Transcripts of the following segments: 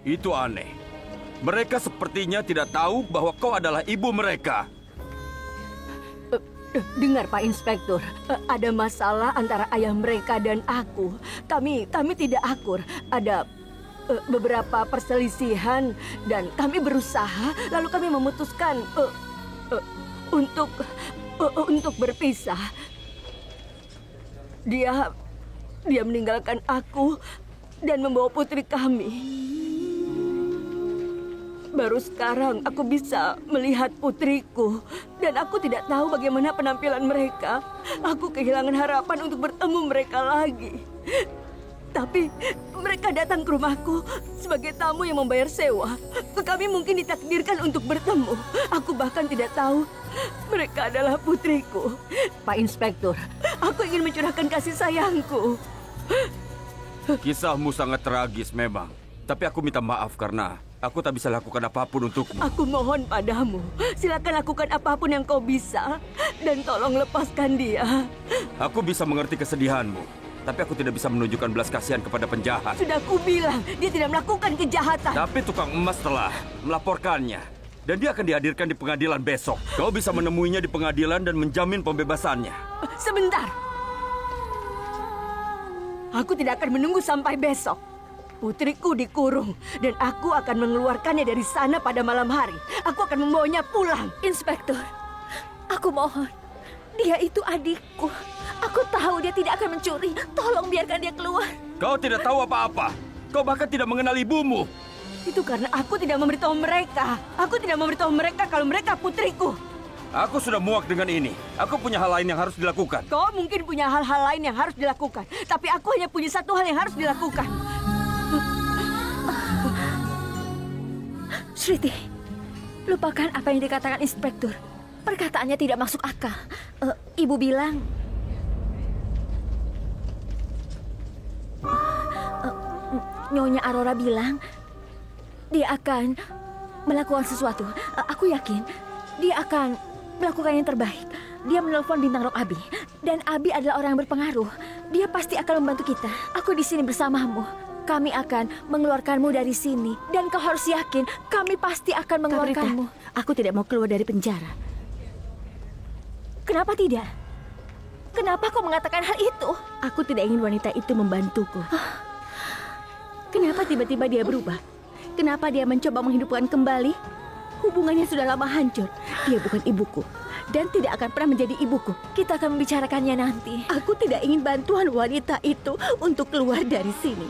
Itu aneh. Mereka sepertinya tidak tahu bahwa kau adalah ibu mereka. Dengar Pak Inspektur, ada masalah antara ayah mereka dan aku. Kami tidak akur. Ada beberapa perselisihan dan kami berusaha, lalu kami memutuskan untuk berpisah. Dia meninggalkan aku dan membawa putri kami. Baru sekarang aku bisa melihat putriku dan aku tidak tahu bagaimana penampilan mereka. Aku kehilangan harapan untuk bertemu mereka lagi. Tapi mereka datang ke rumahku sebagai tamu yang membayar sewa. Kami mungkin ditakdirkan untuk bertemu. Aku bahkan tidak tahu mereka adalah putriku. Pak Inspektur, aku ingin mencurahkan kasih sayangku. Kisahmu sangat tragis memang. Tapi aku minta maaf karena aku tak bisa lakukan apapun untukmu. Aku mohon padamu, silakan lakukan apapun yang kau bisa. Dan tolong lepaskan dia. Aku bisa mengerti kesedihanmu. Tapi aku tidak bisa menunjukkan belas kasihan kepada penjahat. Sudah kubilang, dia tidak melakukan kejahatan. Tapi tukang emas telah melaporkannya. Dan dia akan dihadirkan di pengadilan besok. Kau bisa menemuinya di pengadilan dan menjamin pembebasannya. Sebentar. Aku tidak akan menunggu sampai besok. Putriku dikurung dan aku akan mengeluarkannya dari sana pada malam hari. Aku akan membawanya pulang. Inspektur, aku mohon. Dia itu adikku. Aku tahu dia tidak akan mencuri. Tolong biarkan dia keluar. Kau tidak tahu apa-apa. Kau bahkan tidak mengenal ibumu. Itu karena aku tidak memberitahu mereka. Aku tidak memberitahu mereka kalau mereka putriku. Aku sudah muak dengan ini. Aku punya hal lain yang harus dilakukan. Kau mungkin punya hal-hal lain yang harus dilakukan. Tapi aku hanya punya satu hal yang harus dilakukan. Shriti, lupakan apa yang dikatakan Inspektur. Perkataannya tidak masuk akal. Ibu bilang... Nyonya Aurora bilang dia akan melakukan sesuatu. Aku yakin dia akan melakukan yang terbaik. Dia menelpon bintang rock Abi. Dan Abi adalah orang yang berpengaruh. Dia pasti akan membantu kita. Aku di sini bersamamu. Kami akan mengeluarkanmu dari sini. Dan kau harus yakin kami pasti akan mengeluarkanmu. Kaprita, aku tidak mau keluar dari penjara. Kenapa tidak? Kenapa kau mengatakan hal itu? Aku tidak ingin wanita itu membantuku. Kenapa tiba-tiba dia berubah? Kenapa dia mencoba menghidupkan kembali? Hubungannya sudah lama hancur. Dia bukan ibuku dan tidak akan pernah menjadi ibuku. Kita akan membicarakannya nanti. Aku tidak ingin bantuan wanita itu untuk keluar dari sini.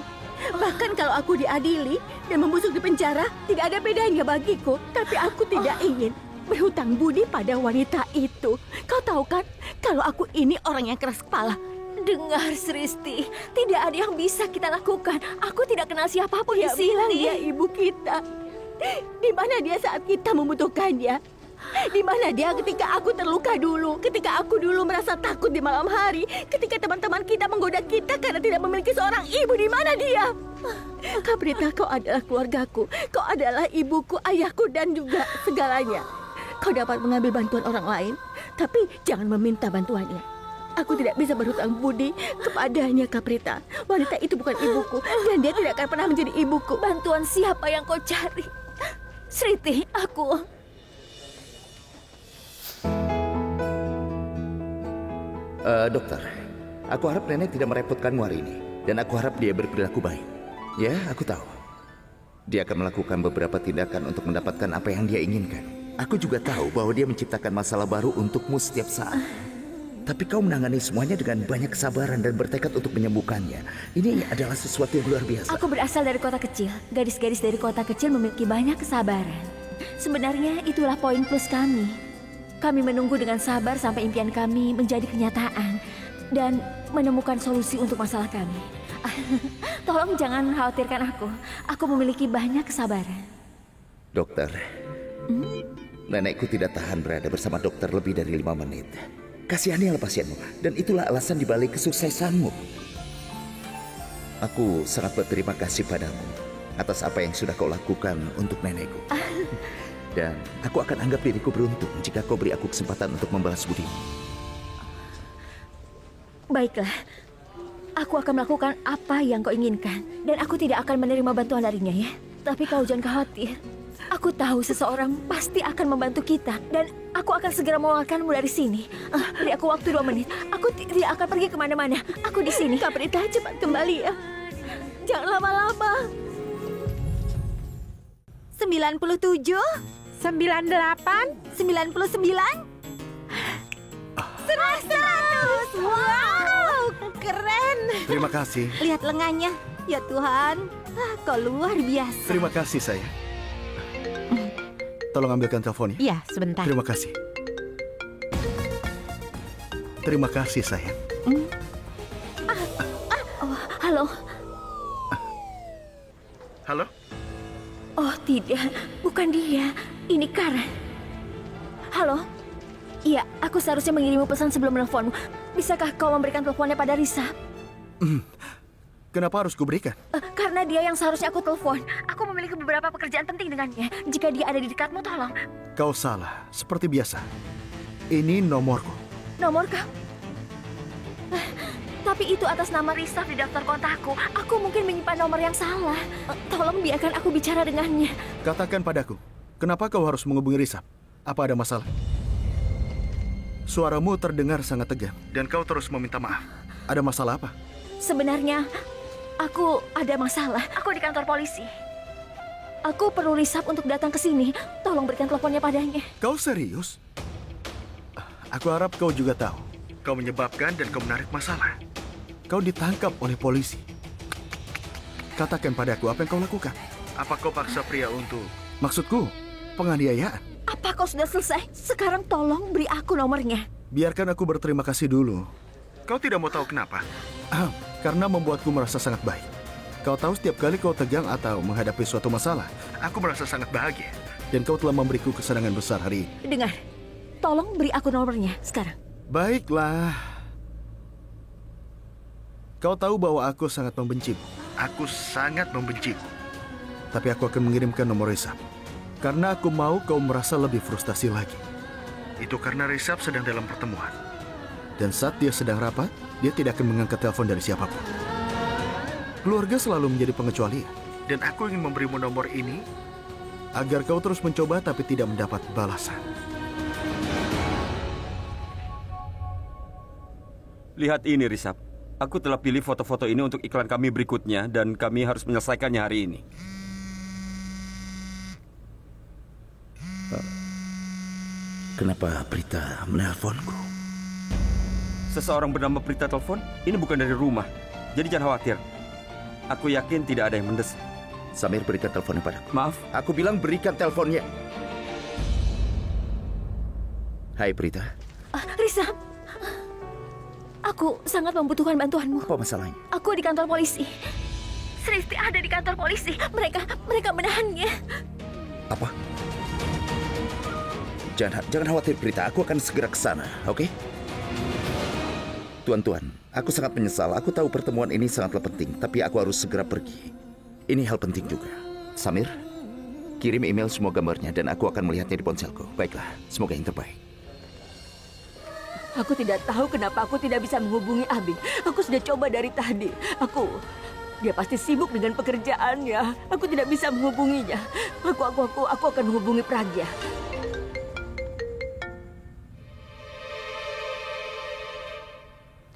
Bahkan kalau aku diadili dan membusuk di penjara, tidak ada bedanya bagiku. Tapi aku tidak ingin berhutang budi pada wanita itu. Kau tahu kan, kalau aku ini orang yang keras kepala. Dengar, Sristi, tidak ada yang bisa kita lakukan. Aku tidak kenal siapapun di sini. Bilang dia ibu kita. Di mana dia saat kita membutuhkannya? Di mana dia ketika aku terluka dulu? Ketika aku dulu merasa takut di malam hari? Ketika teman-teman kita menggoda kita karena tidak memiliki seorang ibu, di mana dia? Kaprita, kau adalah keluargaku. Kau adalah ibuku, ayahku, dan juga segalanya. Kau dapat mengambil bantuan orang lain, tapi jangan meminta bantuannya. Aku tidak bisa berhutang budi kepadanya, Kaprita. Wanita itu bukan ibuku, dan dia tidak akan pernah menjadi ibuku. Bantuan siapa yang kau cari? Sriti, aku... Dokter, aku harap nenek tidak merepotkanmu hari ini. Dan aku harap dia berperilaku baik. Ya, aku tahu. Dia akan melakukan beberapa tindakan untuk mendapatkan apa yang dia inginkan. Aku juga tahu bahwa dia menciptakan masalah baru untukmu setiap saat. Tapi kau menangani semuanya dengan banyak kesabaran dan bertekad untuk menyembuhkannya. Ini adalah sesuatu yang luar biasa. Aku berasal dari kota kecil. Gadis-gadis dari kota kecil memiliki banyak kesabaran. Sebenarnya itulah poin plus kami. Kami menunggu dengan sabar sampai impian kami menjadi kenyataan. Dan menemukan solusi untuk masalah kami. Tolong jangan khawatirkan aku. Aku memiliki banyak kesabaran. Dokter, nenekku tidak tahan berada bersama dokter lebih dari 5 menit. Kasihanilah pasienmu, dan itulah alasan dibalik kesuksesanmu. Aku sangat berterima kasih padamu atas apa yang sudah kau lakukan untuk nenekku. Dan aku akan anggap diriku beruntung jika kau beri aku kesempatan untuk membalas budimu. Baiklah, aku akan melakukan apa yang kau inginkan. Dan aku tidak akan menerima bantuan darinya, ya. Tapi kau jangan khawatir. Aku tahu seseorang pasti akan membantu kita. Dan aku akan segera mengeluarkanmu dari sini. Beri aku waktu 2 menit. Aku tidak akan pergi kemana-mana. Aku di sini. Kak Prita, cepat kembali ya. Jangan lama-lama. 97, 98, 99, 100. Wow, keren. Terima kasih. Lihat lengannya. Ya Tuhan, kau luar biasa. Terima kasih, saya. Tolong ambilkan teleponnya. iya sebentar. Terima kasih. Terima kasih, sayang. Halo. Halo? Oh tidak, bukan dia. Ini Karen. Halo. Iya, aku seharusnya mengirimu pesan sebelum menelponmu. Bisakah kau memberikan teleponnya pada Risa? Kenapa harus kuberikan? Karena dia yang seharusnya aku telepon. Aku memiliki beberapa pekerjaan penting dengannya. Jika dia ada di dekatmu, tolong. Kau salah, seperti biasa. Ini nomorku. Nomor kau? Tapi itu atas nama Risa di daftar kontakku. Aku mungkin menyimpan nomor yang salah. Tolong biarkan aku bicara dengannya. Katakan padaku, kenapa kau harus menghubungi Risa? Apa ada masalah? Suaramu terdengar sangat tegang, dan kau terus meminta maaf. Ada masalah apa? Sebenarnya, aku ada masalah. Aku di kantor polisi. Aku perlu Risap untuk datang ke sini. Tolong berikan teleponnya padanya. Kau serius? Aku harap kau juga tahu. Kau menyebabkan dan kau menarik masalah. Kau ditangkap oleh polisi. Katakan padaku apa yang kau lakukan. Apa kau paksa pria untuk... Maksudku, penganiayaan. Apa kau sudah selesai? Sekarang tolong beri aku nomornya. Biarkan aku berterima kasih dulu. Kau tidak mau tahu kenapa? Karena membuatku merasa sangat baik. Kau tahu setiap kali kau tegang atau menghadapi suatu masalah, aku merasa sangat bahagia. Dan kau telah memberiku kesenangan besar hari ini. Dengar, tolong beri aku nomornya sekarang. Baiklah. Kau tahu bahwa aku sangat membencimu. Aku sangat membencimu. Tapi aku akan mengirimkan nomor Risap. Karena aku mau kau merasa lebih frustasi lagi. Itu karena Risap sedang dalam pertemuan. Dan saat dia sedang rapat, dia tidak akan mengangkat telepon dari siapapun. Keluarga selalu menjadi pengecualian. Dan aku ingin memberimu nomor ini agar kau terus mencoba tapi tidak mendapat balasan. Lihat ini, Risap. Aku telah pilih foto-foto ini untuk iklan kami berikutnya dan kami harus menyelesaikannya hari ini. Kenapa Prita menelponku? Seseorang bernama Prita telepon? Ini bukan dari rumah. Jadi jangan khawatir. Aku yakin tidak ada yang mendesak. Samir, berikan teleponnya padaku. Maaf. Aku bilang berikan teleponnya. Hai Prita. Risa, aku sangat membutuhkan bantuanmu. Apa masalahnya? Aku di kantor polisi. Sristi ada di kantor polisi. Mereka menahannya. Apa? Jangan khawatir Prita, aku akan segera ke sana, oke? Tuan-tuan, aku sangat menyesal. Aku tahu pertemuan ini sangatlah penting, tapi aku harus segera pergi. Ini hal penting juga. Samir, kirim email semua gambarnya dan aku akan melihatnya di ponselku. Baiklah, semoga yang terbaik. Aku tidak tahu kenapa aku tidak bisa menghubungi Abi. Aku sudah coba dari tadi. Dia pasti sibuk dengan pekerjaannya. Aku tidak bisa menghubunginya. Aku akan menghubungi Pragya.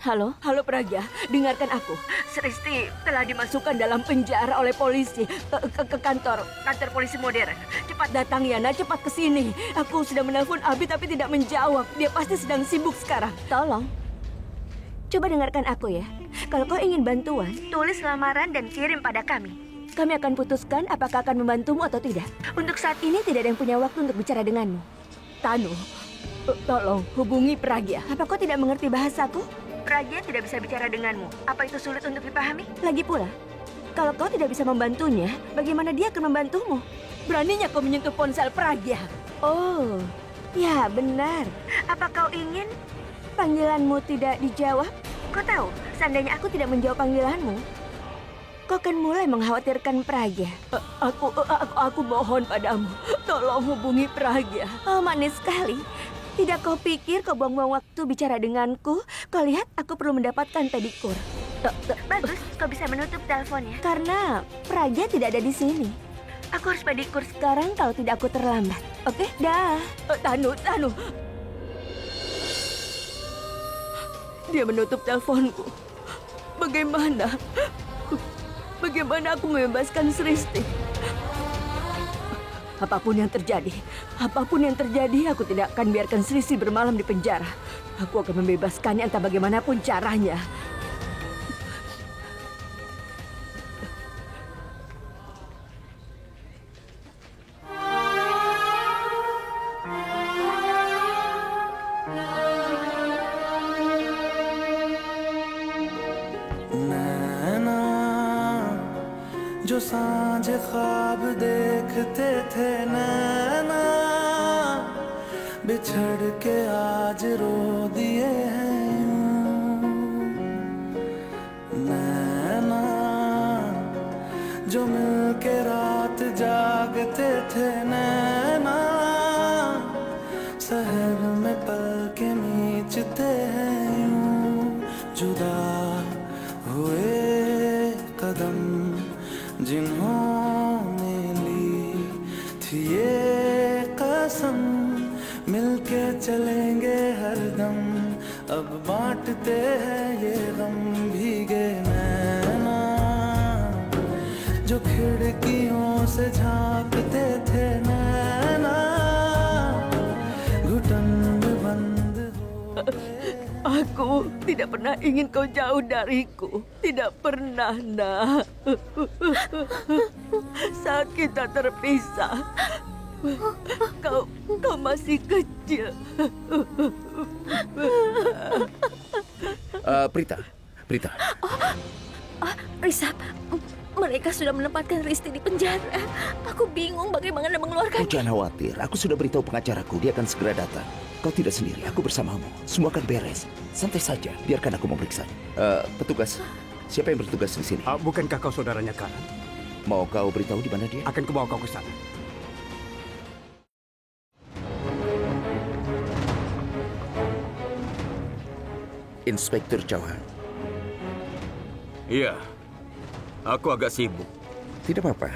Halo Pragya, dengarkan aku. Sristi telah dimasukkan dalam penjara oleh polisi ke kantor polisi modern. Cepat datang Yana, cepat ke sini. Aku sudah menelpon Abi tapi tidak menjawab. Dia pasti sedang sibuk sekarang. Tolong. Coba dengarkan aku ya. Kalau kau ingin bantuan, tulis lamaran dan kirim pada kami. Kami akan putuskan apakah akan membantumu atau tidak. Untuk saat ini tidak ada yang punya waktu untuk bicara denganmu. Tanu, tolong hubungi Pragya. Apa kau tidak mengerti bahasaku? Pragya tidak bisa bicara denganmu. Apa itu sulit untuk dipahami? Lagi pula, kalau kau tidak bisa membantunya, bagaimana dia akan membantumu? Beraninya kau menyentuh ponsel Pragya. Oh, ya benar. Apa kau ingin panggilanmu tidak dijawab? Kau tahu, seandainya aku tidak menjawab panggilanmu, kau akan mulai mengkhawatirkan Pragya. Aku mohon padamu, tolong hubungi Pragya. Oh, manis sekali. Tidak kau pikir kau buang-buang waktu bicara denganku? Kau lihat aku perlu mendapatkan pedikur. Bagus, kau bisa menutup teleponnya. Karena Pragya tidak ada di sini. Aku harus pedikur sekarang kalau tidak aku terlambat. Oke, dah. Tanu. Dia menutup teleponku. Bagaimana? Bagaimana aku membebaskan Sristi? Apapun yang terjadi, aku tidak akan biarkan Sristi bermalam di penjara. Aku akan membebaskannya entah bagaimanapun caranya. जो सांझ ख्वाब देखते थे नैना बिछड़ के आज रो दिए हैं नैना जो मिलके रात जागते थे नैना शहर में पलके मीचते हैं यूं जुदा हुए कदम जिन्होंने ली थी ये कसम मिलके चलेंगे हरदम अब बांटते हैं ये गम भीगे नैना जो खिड़कियों से झांकते थे नैना घुटन बंद हो Aku tidak pernah ingin kau jauh dariku. Tidak pernah, Nak. Saat kita terpisah, kau masih kecil. Prita. Risab, mereka sudah menempatkan Risti di penjara. Aku bingung bagaimana mengeluarkan. Jangan khawatir, aku sudah beritahu pengacaraku, dia akan segera datang. Kau tidak sendiri, aku bersamamu. Semua akan beres. Santai saja, biarkan aku memeriksa. Petugas, siapa yang bertugas di sini? Bukankah kau saudaranya Karan? Mau kau beritahu di mana dia? Akan kubawa kau ke sana. Inspektur Chauhan. Iya, aku agak sibuk. Tidak apa-apa.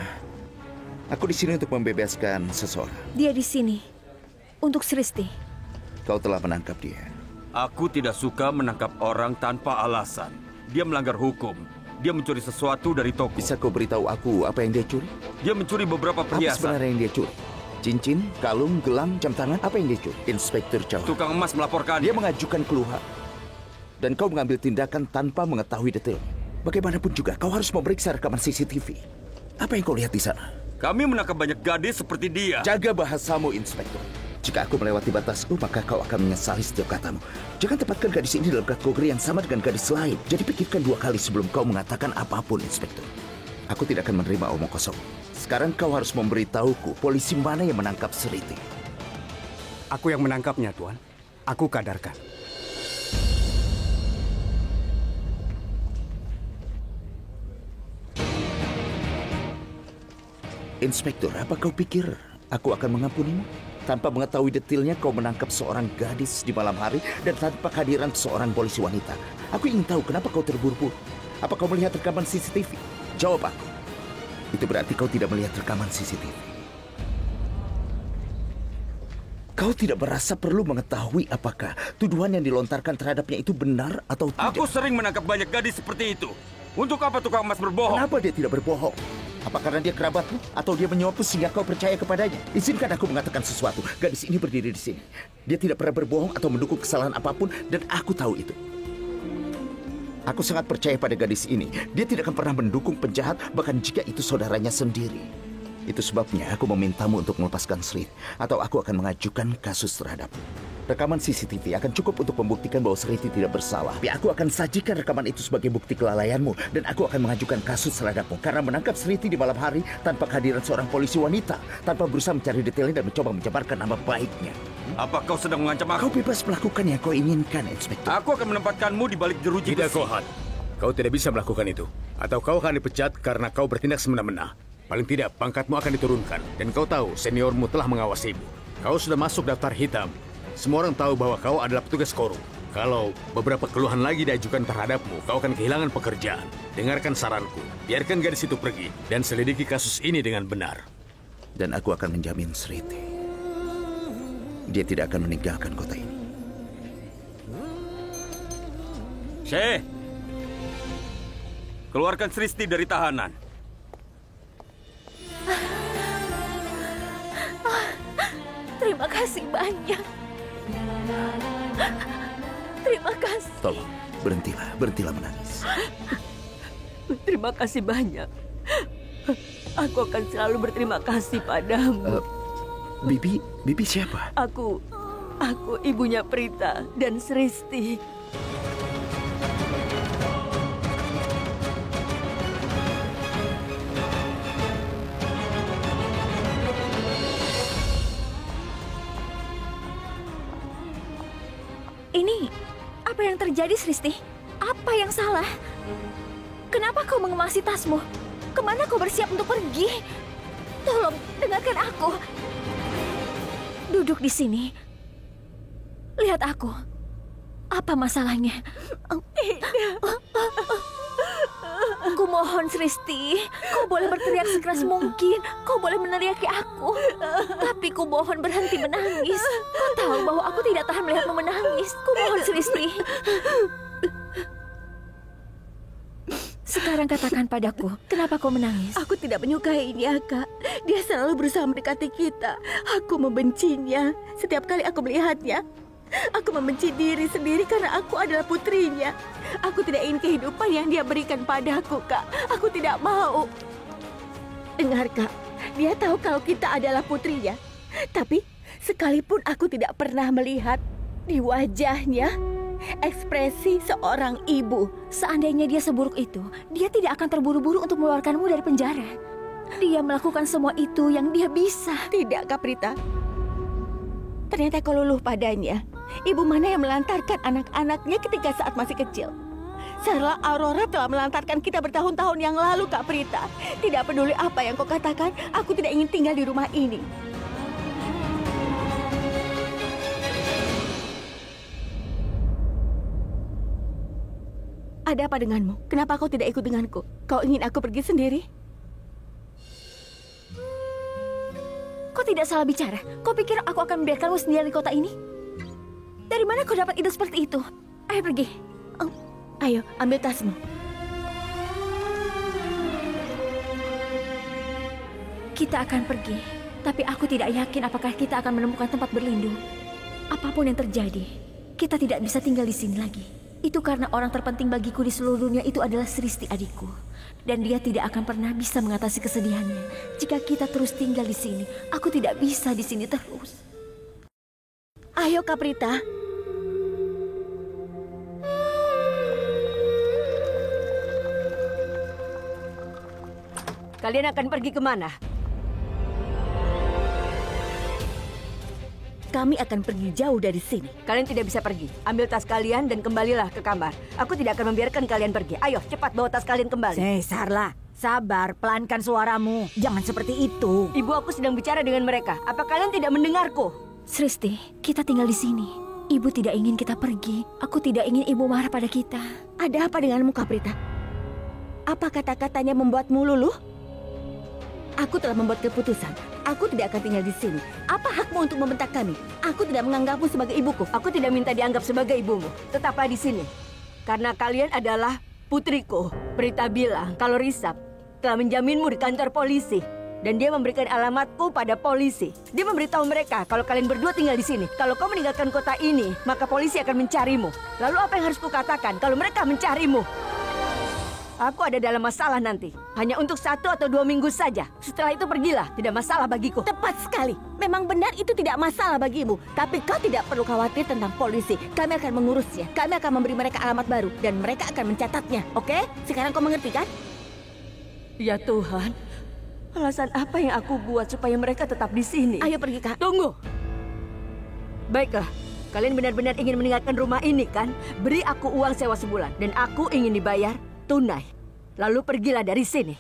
Aku di sini untuk membebaskan seseorang. Dia di sini untuk Sristi. Kau telah menangkap dia. Aku tidak suka menangkap orang tanpa alasan. Dia melanggar hukum. Dia mencuri sesuatu dari toko. Bisa kau beritahu aku apa yang dia curi? Dia mencuri beberapa Apa perhiasan. sebenarnya yang dia curi? Cincin, kalung, gelang, jam tangan, apa yang dia curi? Inspektur Chauhan. Tukang emas melaporkan. Dia mengajukan keluhan. Dan kau mengambil tindakan tanpa mengetahui detailnya. Bagaimanapun juga, kau harus memeriksa rekaman CCTV. Apa yang kau lihat di sana? Kami menangkap banyak gadis seperti dia. Jaga bahasamu, Inspektur. Jika aku melewati batasku, maka kau akan menyesali setiap katamu. Jangan tempatkan gadis ini dalam kategori yang sama dengan gadis lain. Jadi pikirkan 2 kali sebelum kau mengatakan apapun, Inspektur. Aku tidak akan menerima omong kosong. Sekarang kau harus memberitahuku polisi mana yang menangkap Sriti. Aku yang menangkapnya, Tuan. Aku kadarkan. Inspektur, apa kau pikir aku akan mengampunimu? Tanpa mengetahui detailnya, kau menangkap seorang gadis di malam hari dan tanpa kehadiran seorang polisi wanita. Aku ingin tahu kenapa kau terburu-buru. Apa kau melihat rekaman CCTV? Jawab aku. Itu berarti kau tidak melihat rekaman CCTV. Kau tidak merasa perlu mengetahui apakah tuduhan yang dilontarkan terhadapnya itu benar atau tidak? Aku sering menangkap banyak gadis seperti itu. Untuk apa tukang emas berbohong? Kenapa dia tidak berbohong? Apa karena dia kerabatmu? Atau dia menyuapmu sehingga kau percaya kepadanya? Izinkan aku mengatakan sesuatu. Gadis ini berdiri di sini. Dia tidak pernah berbohong atau mendukung kesalahan apapun, dan aku tahu itu. Aku sangat percaya pada gadis ini. Dia tidak akan pernah mendukung penjahat, bahkan jika itu saudaranya sendiri. Itu sebabnya aku memintamu untuk melepaskan Srit, atau aku akan mengajukan kasus terhadapmu. Rekaman CCTV akan cukup untuk membuktikan bahwa Sriti tidak bersalah. Tapi aku akan sajikan rekaman itu sebagai bukti kelalaianmu, dan aku akan mengajukan kasus terhadapmu karena menangkap Sriti di malam hari tanpa kehadiran seorang polisi wanita, tanpa berusaha mencari detailnya dan mencoba mencemarkan nama baiknya. Apa kau sedang mengancam aku? Kau bebas melakukan yang kau inginkan, Inspektur. Aku akan menempatkanmu di balik jeruji Tidak, besi. Kohan. Kau tidak bisa melakukan itu. Atau kau akan dipecat karena kau bertindak semena-mena. Paling tidak, pangkatmu akan diturunkan. Dan kau tahu, seniormu telah mengawasimu. Kau sudah masuk daftar hitam. Semua orang tahu bahwa kau adalah petugas korup. Kalau beberapa keluhan lagi diajukan terhadapmu, kau akan kehilangan pekerjaan. Dengarkan saranku. Biarkan gadis itu pergi dan selidiki kasus ini dengan benar. Dan aku akan menjamin Sriti. Dia tidak akan meninggalkan kota ini. Syekh, keluarkan Sristi dari tahanan. Terima kasih banyak. Terima kasih. Tolong, berhentilah menangis. Terima kasih banyak. Aku akan selalu berterima kasih padamu. Bibi siapa? Aku ibunya Prita dan Sristi. Ini, apa yang terjadi, Sristi? Apa yang salah? Kenapa kau mengemasi tasmu? Kemana kau bersiap untuk pergi? Tolong, dengarkan aku. Duduk di sini. Lihat aku. Apa masalahnya? Tidak. Kumohon, Sristi. Kau boleh berteriak sekeras mungkin. Kau boleh meneriaki aku. Tapi kumohon berhenti menangis. Kau tahu bahwa aku tidak tahan melihatmu menangis. Kumohon, Sristi. Sekarang katakan padaku, kenapa kau menangis? Aku tidak menyukainya, Kak. Dia selalu berusaha mendekati kita. Aku membencinya. Setiap kali aku melihatnya, aku membenci diri sendiri karena aku adalah putrinya. Aku tidak ingin kehidupan yang dia berikan padaku, Kak. Aku tidak mau. Dengar, Kak. Dia tahu kalau kita adalah putrinya. Tapi sekalipun aku tidak pernah melihat di wajahnya ekspresi seorang ibu. Seandainya dia seburuk itu, dia tidak akan terburu-buru untuk mengeluarkanmu dari penjara. Dia melakukan semua itu yang dia bisa. Tidak, Kak Prita. Ternyata kau luluh padanya. Ibu mana yang melantarkan anak-anaknya ketika saat masih kecil? Sarla Aurora telah melantarkan kita bertahun-tahun yang lalu, Kak Prita. Tidak peduli apa yang kau katakan, aku tidak ingin tinggal di rumah ini. Ada apa denganmu? Kenapa kau tidak ikut denganku? Kau ingin aku pergi sendiri? Kau tidak salah bicara. Kau pikir aku akan membiarkanmu sendirian di kota ini? Dari mana kau dapat ide seperti itu? Ayo pergi. Ayo, ambil tasmu. Kita akan pergi, tapi aku tidak yakin apakah kita akan menemukan tempat berlindung. Apapun yang terjadi, kita tidak bisa tinggal di sini lagi. Itu karena orang terpenting bagiku di seluruh dunia itu adalah Sristi adikku. Dan dia tidak akan pernah bisa mengatasi kesedihannya. Jika kita terus tinggal di sini, aku tidak bisa di sini terus. Ayo, Kak Prita. Kalian akan pergi kemana? Kami akan pergi jauh dari sini. Kalian tidak bisa pergi. Ambil tas kalian dan kembalilah ke kamar. Aku tidak akan membiarkan kalian pergi. Ayo, cepat bawa tas kalian kembali. Sarla, sabar, pelankan suaramu. Jangan seperti itu. Ibu aku sedang bicara dengan mereka. Apa kalian tidak mendengarku? Sristi, kita tinggal di sini. Ibu tidak ingin kita pergi. Aku tidak ingin ibu marah pada kita. Ada apa denganmu, Kak Prita? Apa kata-katanya membuatmu luluh? Aku telah membuat keputusan. Aku tidak akan tinggal di sini. Apa hakmu untuk membentak kami? Aku tidak menganggapmu sebagai ibuku. Aku tidak minta dianggap sebagai ibumu. Tetaplah di sini. Karena kalian adalah putriku. Prita bilang kalau Risab telah menjaminmu di kantor polisi. Dan dia memberikan alamatku pada polisi. Dia memberitahu mereka kalau kalian berdua tinggal di sini. Kalau kau meninggalkan kota ini, maka polisi akan mencarimu. Lalu apa yang harus kukatakan kalau mereka mencarimu? Aku ada dalam masalah nanti. Hanya untuk 1 atau 2 minggu saja. Setelah itu pergilah. Tidak masalah bagiku. Tepat sekali. Memang benar itu tidak masalah bagimu. Tapi kau tidak perlu khawatir tentang polisi. Kami akan mengurusnya. Kami akan memberi mereka alamat baru. Dan mereka akan mencatatnya. Oke? Sekarang kau mengerti kan? Ya Tuhan. Alasan apa yang aku buat supaya mereka tetap di sini? Ayo pergi, Kak. Tunggu. Baiklah. Kalian benar-benar ingin meninggalkan rumah ini kan? Beri aku uang sewa sebulan. Dan aku ingin dibayar tunai. Lalu pergilah dari sini.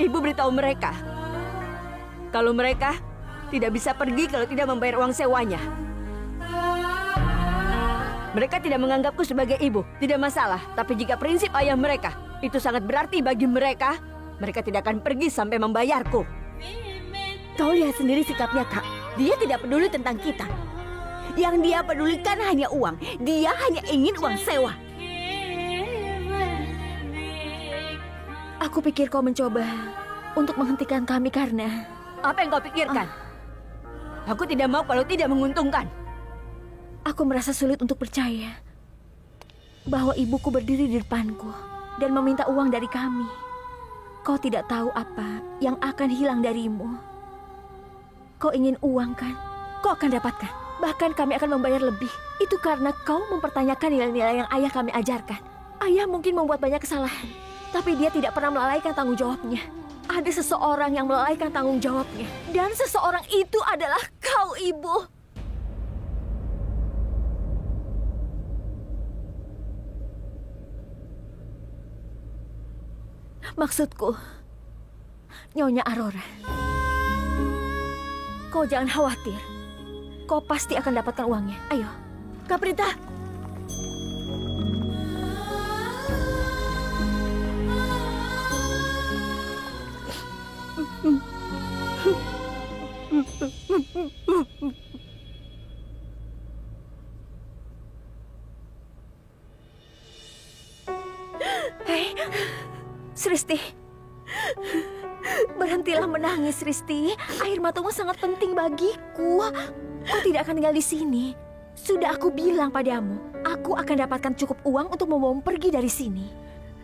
Ibu beritahu mereka kalau mereka tidak bisa pergi kalau tidak membayar uang sewanya. Mereka tidak menganggapku sebagai ibu, tidak masalah. Tapi jika prinsip ayah mereka itu sangat berarti bagi mereka, mereka tidak akan pergi sampai membayarku. Kau lihat sendiri sikapnya, Kak. Dia tidak peduli tentang kita. Yang dia pedulikan hanya uang. Dia hanya ingin uang sewa. Aku pikir kau mencoba untuk menghentikan kami karena... Apa yang kau pikirkan? Aku tidak mau kalau tidak menguntungkan. Aku merasa sulit untuk percaya bahwa ibuku berdiri di depanku dan meminta uang dari kami. Kau tidak tahu apa yang akan hilang darimu. Kau ingin uang kan? Kau akan dapatkan. Bahkan kami akan membayar lebih. Itu karena kau mempertanyakan nilai-nilai yang ayah kami ajarkan. Ayah mungkin membuat banyak kesalahan, tapi dia tidak pernah melalaikan tanggung jawabnya. Ada seseorang yang melalaikan tanggung jawabnya. Dan seseorang itu adalah kau, Ibu. Maksudku, Nyonya Aurora, kau jangan khawatir. Kau pasti akan dapatkan uangnya. Ayo, Caprita. Hei, Sristi, berhentilah menangis, Sristi. Air matamu sangat penting bagiku. Kau tidak akan tinggal di sini. Sudah aku bilang padamu, aku akan dapatkan cukup uang untuk membawamu pergi dari sini.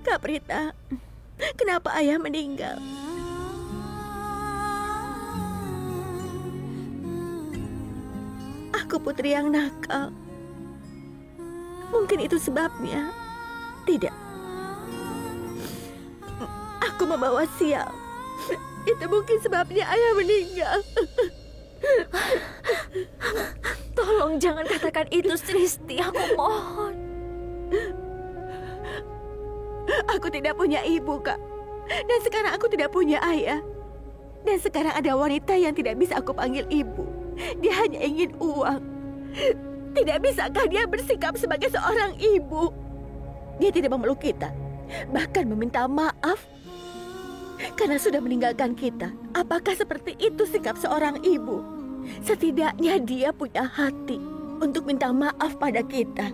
Caprita, kenapa ayah meninggal? Aku putri yang nakal. Mungkin itu sebabnya. Tidak. Aku membawa sial. Itu mungkin sebabnya ayah meninggal. Tolong jangan katakan itu, Sristi. Aku mohon. Aku tidak punya ibu, Kak. Dan sekarang aku tidak punya ayah. Dan sekarang ada wanita yang tidak bisa aku panggil ibu. Dia hanya ingin uang. Tidak bisakah dia bersikap sebagai seorang ibu? Dia tidak memeluk kita. Bahkan meminta maaf karena sudah meninggalkan kita. Apakah seperti itu sikap seorang ibu? Setidaknya dia punya hati untuk minta maaf pada kita.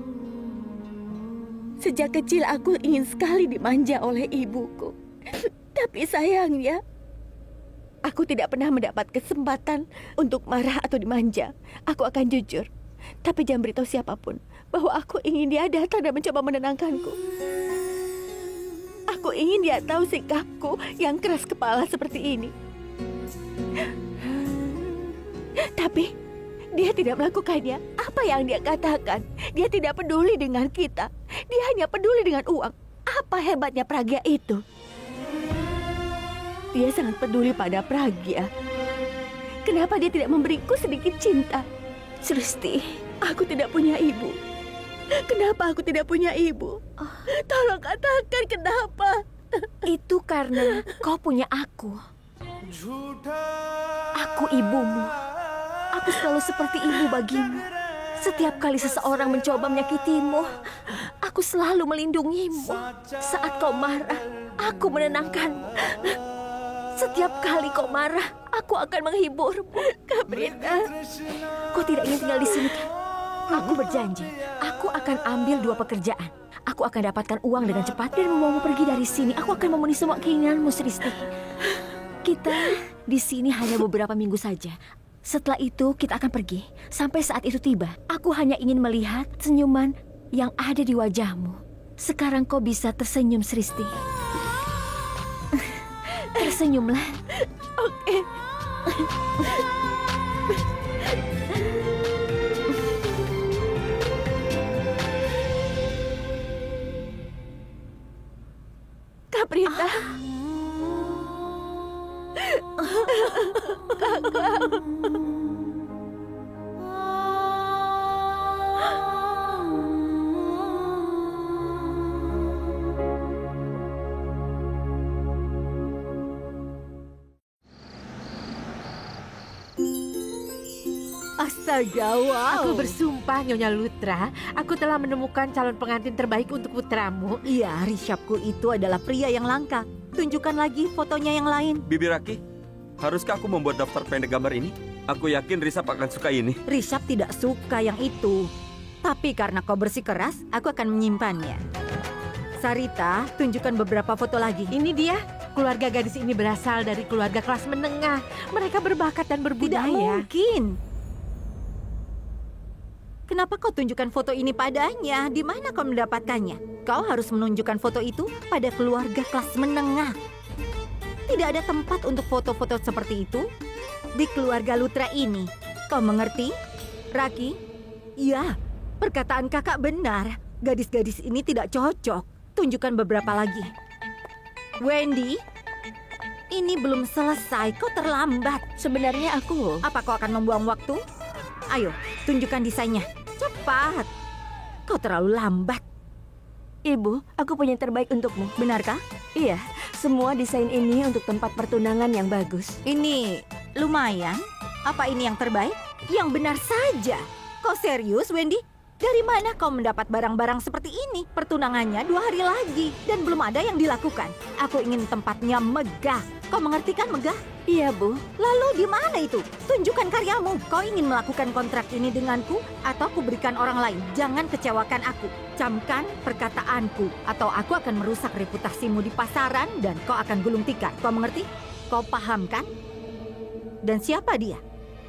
Sejak kecil aku ingin sekali dimanja oleh ibuku. Tapi sayangnya, aku tidak pernah mendapat kesempatan untuk marah atau dimanja. Aku akan jujur, tapi jangan beritahu siapapun bahwa aku ingin dia datang dan mencoba menenangkanku. Aku ingin dia tahu sikapku yang keras kepala seperti ini. Tapi dia tidak melakukannya. Apa yang dia katakan? Dia tidak peduli dengan kita. Dia hanya peduli dengan uang. Apa hebatnya Pragya itu? Dia sangat peduli pada Pragya. Kenapa dia tidak memberiku sedikit cinta? Sristi, aku tidak punya ibu. Kenapa aku tidak punya ibu? Tolong katakan kenapa. Itu karena kau punya aku. Aku ibumu. Aku selalu seperti ibu bagimu. Setiap kali seseorang mencoba menyakitimu, aku selalu melindungimu. Saat kau marah, aku menenangkanmu. Setiap kali kau marah, aku akan menghiburmu. Caprita, kau tidak ingin tinggal di sini kan? Aku berjanji, aku akan ambil 2 pekerjaan. Aku akan dapatkan uang dengan cepat dan membawamu pergi dari sini. Aku akan memenuhi semua keinginanmu, Sristi. Kita di sini hanya beberapa minggu saja. Setelah itu kita akan pergi. Sampai saat itu tiba, aku hanya ingin melihat senyuman yang ada di wajahmu. Sekarang kau bisa tersenyum, Sristi. Tersenyumlah. Oke. Caprita. Kakak. Astaga, wow. Aku bersumpah, Nyonya Lutra, aku telah menemukan calon pengantin terbaik untuk putramu. Iya, Rishabku itu adalah pria yang langka. Tunjukkan lagi fotonya yang lain. Bibi Raki, haruskah aku membuat daftar pendek gambar ini? Aku yakin Risab akan suka ini. Rishab tidak suka yang itu. Tapi karena kau bersikeras, aku akan menyimpannya. Sarita, tunjukkan beberapa foto lagi. Ini dia. Keluarga gadis ini berasal dari keluarga kelas menengah. Mereka berbakat dan berbudaya. Tidak mungkin. Kenapa kau tunjukkan foto ini padanya? Di mana kau mendapatkannya? Kau harus menunjukkan foto itu pada keluarga kelas menengah. Tidak ada tempat untuk foto-foto seperti itu di keluarga Lutra ini. Kau mengerti, Raki? Ya, perkataan kakak benar. Gadis-gadis ini tidak cocok. Tunjukkan beberapa lagi. Wendy, ini belum selesai. Kau terlambat. Sebenarnya aku... Apa kau akan membuang waktu? Ayo, tunjukkan desainnya. Cepat. Kau terlalu lambat. Ibu, aku punya yang terbaik untukmu. Benarkah? Iya, semua desain ini untuk tempat pertunangan yang bagus. Ini lumayan. Apa ini yang terbaik? Yang benar saja. Kau serius, Wendy? Dari mana kau mendapat barang-barang seperti ini? Pertunangannya 2 hari lagi dan belum ada yang dilakukan. Aku ingin tempatnya megah. Kau mengerti kan megah? Iya, Bu. Lalu di mana itu? Tunjukkan karyamu. Kau ingin melakukan kontrak ini denganku atau aku berikan orang lain? Jangan kecewakan aku. Camkan perkataanku atau aku akan merusak reputasimu di pasaran dan kau akan gulung tikar. Kau mengerti? Kau paham kan? Dan siapa dia?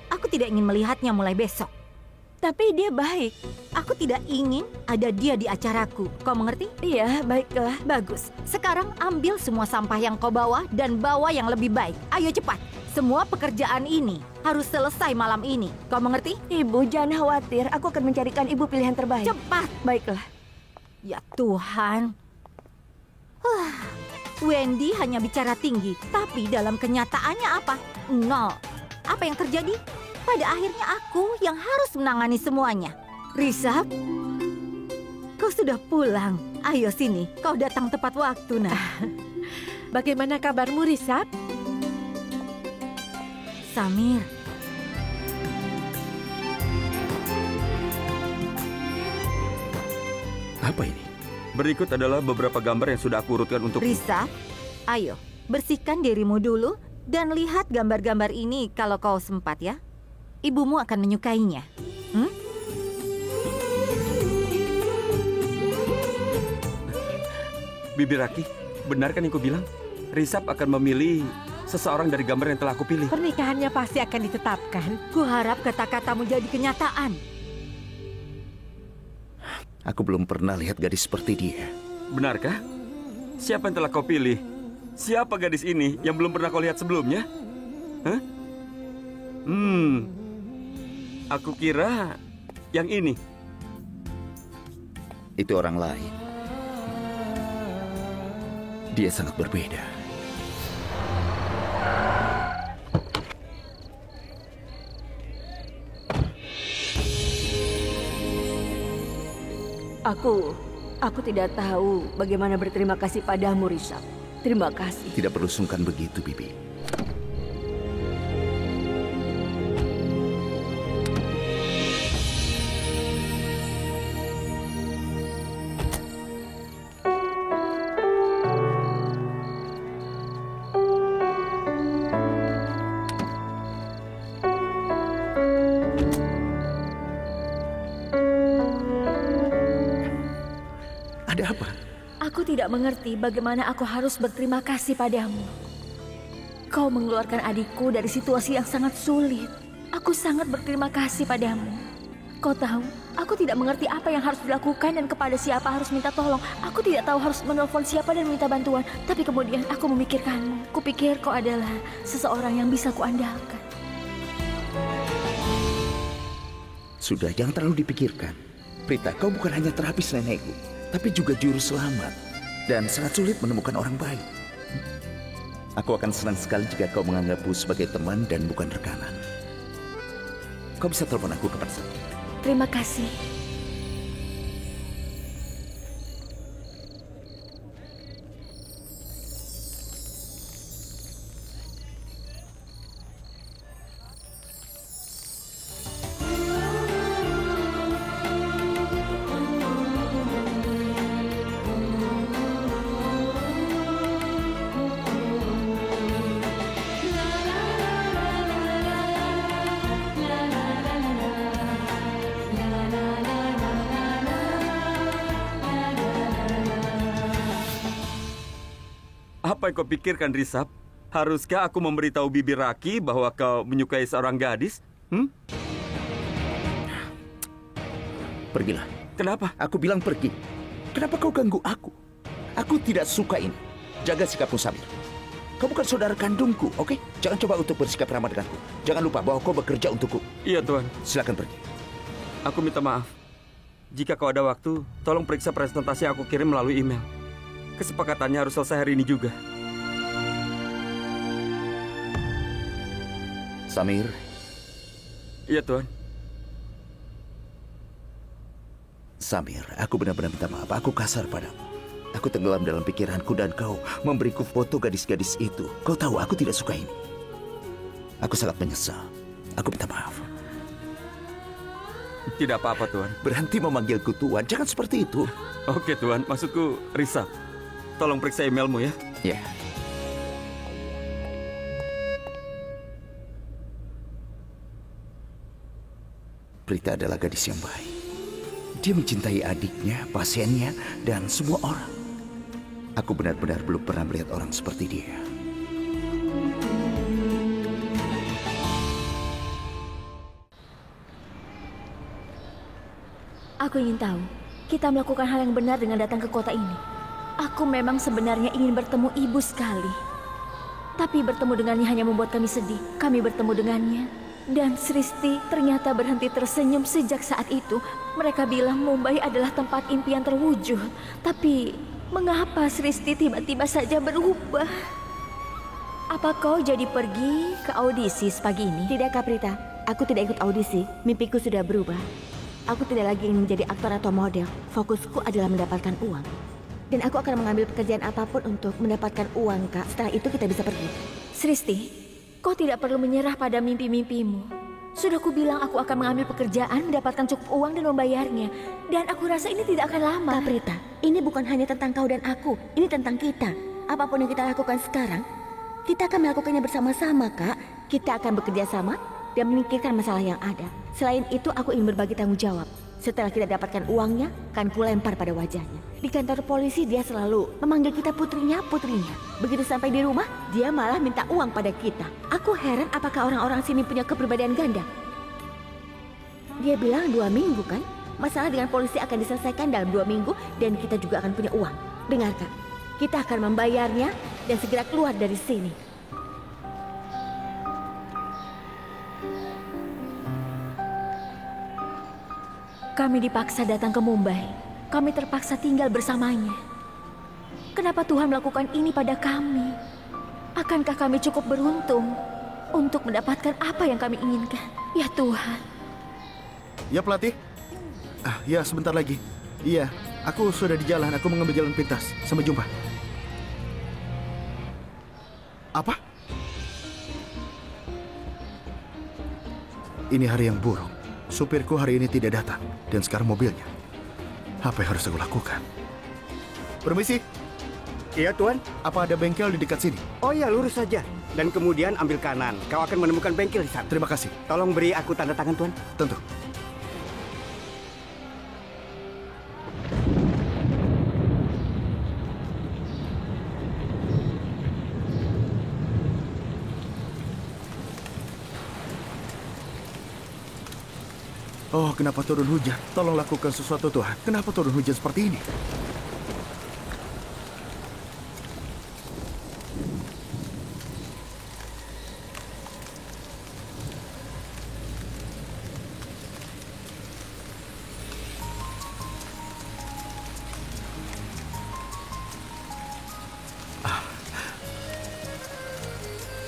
Aku tidak ingin melihatnya mulai besok. Tapi dia baik. Aku tidak ingin ada dia di acaraku. Kau mengerti? Iya, baiklah. Bagus. Sekarang ambil semua sampah yang kau bawa dan bawa yang lebih baik. Ayo cepat. Semua pekerjaan ini harus selesai malam ini. Kau mengerti? Ibu, jangan khawatir. Aku akan mencarikan ibu pilihan terbaik. Cepat. Baiklah. Ya Tuhan. Wendy hanya bicara tinggi, tapi dalam kenyataannya apa? Nol. Apa yang terjadi? Pada akhirnya aku yang harus menangani semuanya. Risab, kau sudah pulang. Ayo sini, kau datang tepat waktu, nah. Bagaimana kabarmu, Risab? Samir. Apa ini? Berikut adalah beberapa gambar yang sudah aku urutkan untuk... Risab, ayo, bersihkan dirimu dulu dan lihat gambar-gambar ini kalau kau sempat ya. Ibumu akan menyukainya. Bibi Raki, benar kan yang ku bilang? Risab akan memilih seseorang dari gambar yang telah aku pilih. Pernikahannya pasti akan ditetapkan. Kuharap kata-katamu jadi kenyataan. Aku belum pernah lihat gadis seperti dia. Benarkah? Siapa yang telah kau pilih? Siapa gadis ini yang belum pernah kau lihat sebelumnya? Hah? Aku kira yang ini. Itu orang lain. Dia sangat berbeda. Aku tidak tahu bagaimana berterima kasih padamu, Risab. Terima kasih. Tidak perlu sungkan begitu, Bibi. Ada apa? Aku tidak mengerti bagaimana aku harus berterima kasih padamu. Kau mengeluarkan adikku dari situasi yang sangat sulit. Aku sangat berterima kasih padamu. Kau tahu, aku tidak mengerti apa yang harus dilakukan dan kepada siapa harus minta tolong. Aku tidak tahu harus menelpon siapa dan minta bantuan. Tapi kemudian aku memikirkanmu. Kupikir kau adalah seseorang yang bisa kuandalkan. Sudah, jangan terlalu dipikirkan. Prita, kau bukan hanya terapis nenekku, tapi juga juru selamat. Dan sangat sulit menemukan orang baik. Aku akan senang sekali jika kau menganggapku sebagai teman dan bukan rekanan. Kau bisa telepon aku kapan saja. Terima kasih. Apa yang kau pikirkan, Risab? Haruskah aku memberitahu Bibi Raki bahwa kau menyukai seorang gadis? Pergilah. Kenapa? Aku bilang pergi. Kenapa kau ganggu aku? Aku tidak suka ini. Jaga sikapmu, Samir. Kau bukan saudara kandungku, oke? Jangan coba untuk bersikap ramah denganku. Jangan lupa bahwa kau bekerja untukku. Iya, Tuan. Silakan pergi. Aku minta maaf. Jika kau ada waktu, tolong periksa presentasi yang aku kirim melalui email. Kesepakatannya harus selesai hari ini juga. Samir. Iya, Tuan. Samir, aku benar-benar minta maaf. Aku kasar padamu. Aku tenggelam dalam pikiranku dan kau memberiku foto gadis-gadis itu. Kau tahu aku tidak suka ini. Aku sangat menyesal. Aku minta maaf. Tidak apa-apa, Tuan. Berhenti memanggilku Tuan. Jangan seperti itu. Oke, Tuan. Maksudku, Risab. Tolong periksa emailmu ya. Ya. Prita adalah gadis yang baik. Dia mencintai adiknya, pasiennya, dan semua orang. Aku benar-benar belum pernah melihat orang seperti dia. Aku ingin tahu, kita melakukan hal yang benar dengan datang ke kota ini. Aku memang sebenarnya ingin bertemu ibu sekali. Tapi bertemu dengannya hanya membuat kami sedih. Kami bertemu dengannya. Dan Sristi ternyata berhenti tersenyum sejak saat itu. Mereka bilang Mumbai adalah tempat impian terwujud. Tapi mengapa Sristi tiba-tiba saja berubah? Apa kau jadi pergi ke audisi pagi ini? Tidak, Kak Prita. Aku tidak ikut audisi. Mimpiku sudah berubah. Aku tidak lagi ingin menjadi aktor atau model. Fokusku adalah mendapatkan uang. Dan aku akan mengambil pekerjaan apapun untuk mendapatkan uang, Kak. Setelah itu kita bisa pergi. Sristi, kau tidak perlu menyerah pada mimpi-mimpimu. Sudah kubilang aku akan mengambil pekerjaan, mendapatkan cukup uang dan membayarnya. Dan aku rasa ini tidak akan lama. Kak Prita, ini bukan hanya tentang kau dan aku. Ini tentang kita. Apapun yang kita lakukan sekarang, kita akan melakukannya bersama-sama, Kak. Kita akan bekerja sama dan memikirkan masalah yang ada. Selain itu, aku ingin berbagi tanggung jawab. Setelah kita dapatkan uangnya, akan kulempar pada wajahnya. Di kantor polisi, dia selalu memanggil kita putrinya. Begitu sampai di rumah, dia malah minta uang pada kita. Aku heran apakah orang-orang sini punya kepribadian ganda. Dia bilang 2 minggu kan? Masalah dengan polisi akan diselesaikan dalam 2 minggu dan kita juga akan punya uang. Dengarkan, kita akan membayarnya dan segera keluar dari sini. Kami dipaksa datang ke Mumbai. Kami terpaksa tinggal bersamanya. Kenapa Tuhan melakukan ini pada kami? Akankah kami cukup beruntung untuk mendapatkan apa yang kami inginkan? Ya Tuhan. Ya pelatih. Ya sebentar lagi. Iya, aku sudah di jalan. Aku mengambil jalan pintas. Sampai jumpa. Apa? Ini hari yang buruk. Supirku hari ini tidak datang. Dan sekarang mobilnya. Apa yang harus aku lakukan? Permisi. Iya, Tuan. Apa ada bengkel di dekat sini? Oh iya, lurus saja. Dan kemudian ambil kanan. Kau akan menemukan bengkel di sana. Terima kasih. Tolong beri aku tanda tangan, Tuan. Tentu. Oh, kenapa turun hujan? Tolong lakukan sesuatu, Tuhan. Kenapa turun hujan seperti ini?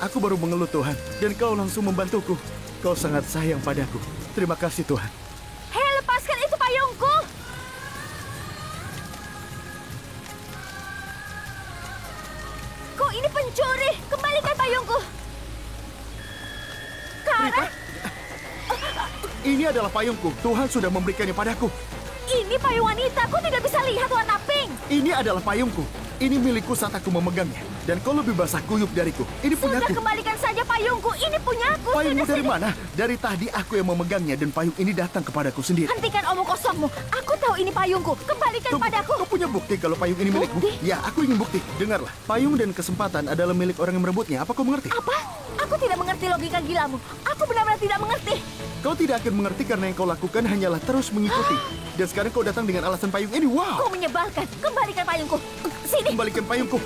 Aku baru mengeluh, Tuhan, dan Kau langsung membantuku. Kau sangat sayang padaku. Terima kasih, Tuhan. Hei, lepaskan itu payungku! Kau ini pencuri! Kembalikan payungku! Kara! Ini adalah payungku. Tuhan sudah memberikannya padaku. Ini payung wanita. Kau tidak bisa lihat warna pink. Ini adalah payungku. Ini milikku saat aku memegangnya. Dan kau lebih basah kuyup dariku. Ini Sudah, punyaku. kembalikan saja payungku. Ini punyaku. Payungmu Sudah, dari sudah. mana? Dari tadi aku yang memegangnya dan payung ini datang kepadaku sendiri. Hentikan omong kosongmu. Aku tahu ini payungku. Kembalikan Tunggu, padaku. kau punya bukti kalau payung ini milikmu? Bukti? Ya, aku ingin bukti. Dengarlah, payung dan kesempatan adalah milik orang yang merebutnya. Apa kau mengerti? Apa? Aku tidak mengerti logika gilamu. Aku benar-benar tidak mengerti. Kau tidak akan mengerti karena yang kau lakukan hanyalah terus mengikuti. Dan sekarang kau datang dengan alasan payung ini. Wow! Kau menyebalkan. Kembalikan payungku. Sini. Kembalikan payungku.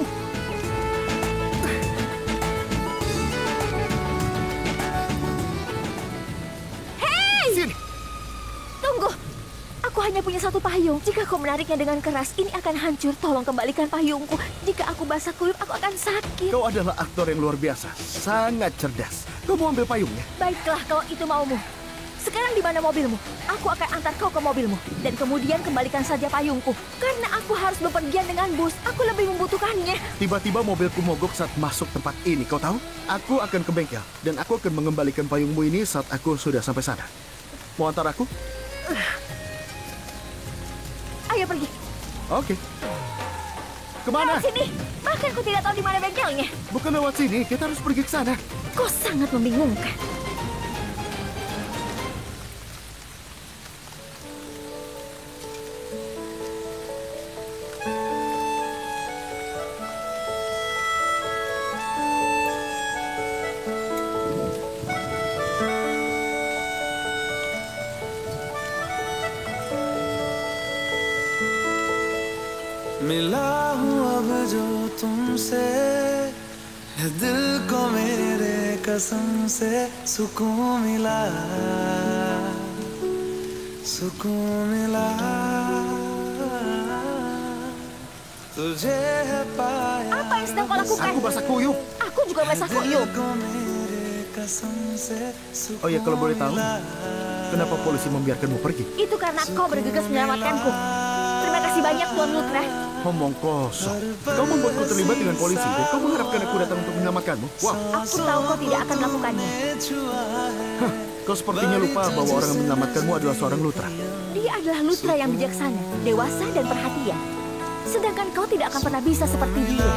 Hei! Sini. Tunggu. Aku hanya punya satu payung. Jika kau menariknya dengan keras, ini akan hancur. Tolong kembalikan payungku. Jika aku basah kuyup, aku akan sakit. Kau adalah aktor yang luar biasa. Sangat cerdas. Kau mau ambil payungnya? Baiklah, kalau itu maumu. Sekarang di mana mobilmu? Aku akan antar kau ke mobilmu. Dan kemudian kembalikan saja payungku. Karena aku harus bepergian dengan bus. Aku lebih membutuhkannya. Tiba-tiba mobilku mogok saat masuk tempat ini. Kau tahu? Aku akan ke bengkel. Dan aku akan mengembalikan payungmu ini saat aku sudah sampai sana. Mau antar aku? Ayo pergi. Oke. Kemana? Lewat sini. Bahkan aku tidak tahu di mana bengkelnya. Bukan lewat sini. Kita harus pergi ke sana. Kau sangat membingungkan. मिला हूँ अब जो तुमसे है दिल को मेरे कसम से सुकून मिला तुझे है पाया Apa yang sedang kau lakukan? Aku basah kuyup. Aku juga basah kuyup. Oh ya, kalau boleh tahu, kenapa polisi membiarkanmu pergi? Itu karena kau bergegas menyelamatkanku. Terima kasih banyak, Tuan Lutra. Ngomong kosong. Kau membuatku terlibat dengan polisi dan kau mengharapkan aku datang untuk menyelamatkanmu? Wow. Aku tahu kau tidak akan melakukannya. Hah, kau sepertinya lupa bahwa orang yang menyelamatkanmu adalah seorang Lutra. Dia adalah Lutra yang bijaksana, dewasa, dan perhatian. Sedangkan kau tidak akan pernah bisa seperti dia.